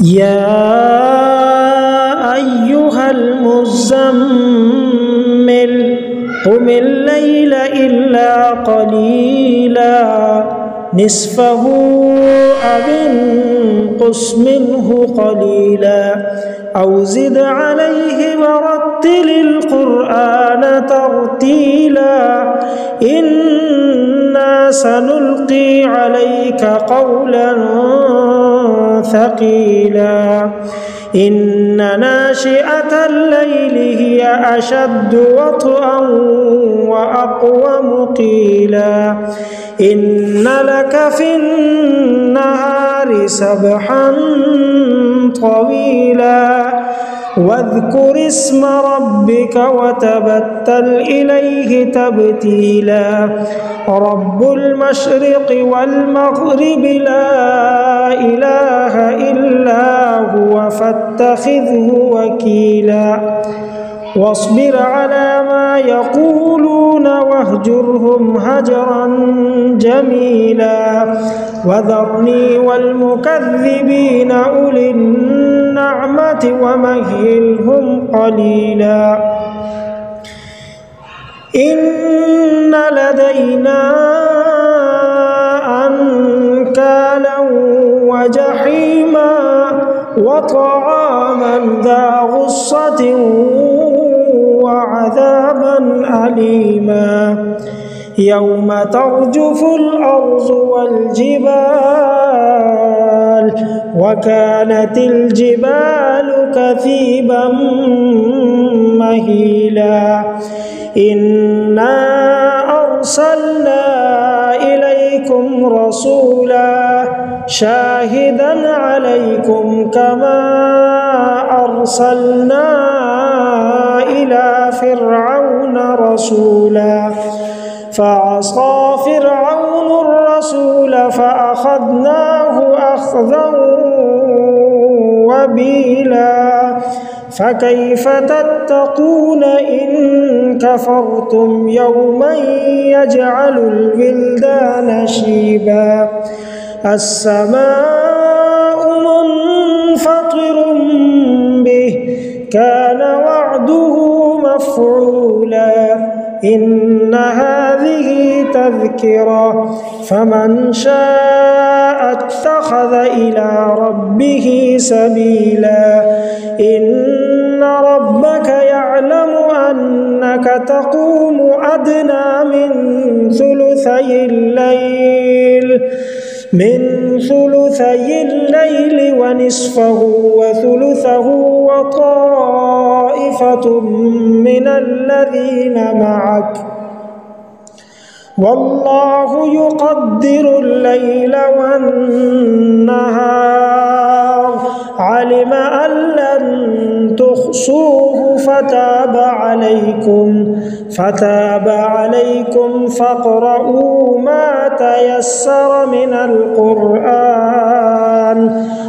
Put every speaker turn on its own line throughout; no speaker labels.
يا أيها المزمل قم الليل إلا قليلا نصفه أو انقص منه قليلا أو زد عليه ورتل القرآن ترتيلا إنا سنلقي عليك قولا ثقيلا إن ناشئة الليل هي أشد وطئا وأقوم قيلا إن لك في النهار سبحا طويلا واذكر اسم ربك وتبتل إليه تبتيلا رب المشرق والمغرب لا إله إلا هو فاتخذه وكيلا واصبر على ما يقولون واهجرهم هجرا جميلا وذرني والمكذبين أولي النعمة ومهلهم قليلا إن لدينا أنكالا وجحيما وطعاما ذا غصة وعذابا أليما يوم ترجف الأرض والجبال وكانت الجبال كثيبا مهيلا إنا أرسلنا إليكم رسولا شاهدا عليكم كما أرسلنا إلى فرعون رسولا فعصى فرعون الرسول فأخذناه أخذا وبيلا فكيف تتقون إن كفرتم يوما يجعل الولدان شيبا السماء منفطر به كان وعده مفعولا إن هذه تذكرة فمن شاء اتخذ إلى ربه سبيلا إن ربك يعلم أنك تقوم أدنى من ثلثي الليل ونصفه وثلثه وطائفة من الذين معك والله يقدر الليل والنهار علم أن لن تحصوه فتاب عليكم فاقرؤوا ما تيسر من القرآن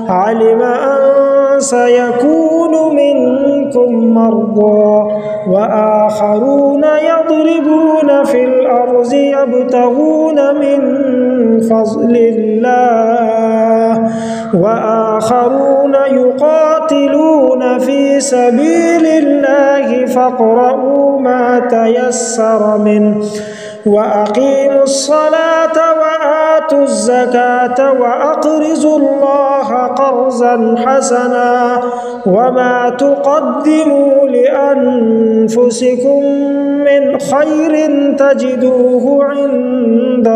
علم أن سيكون منكم مرضى وآخرون يضربون في الأرض يبتغون من فضل الله وآخرون يقاتلون في سبيل الله فاقرؤوا ما تيسر منه وأقيموا الصلاة وآتوا الزكاة وأقرضوا الله قرضا حسنا وما تقدموا لأنفسكم من خير تجدوه عند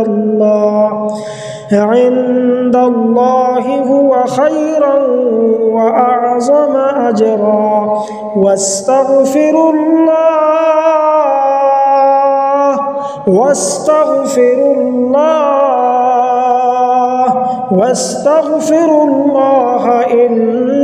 الله هو خيرا وأعظم أجرا واستغفروا الله إن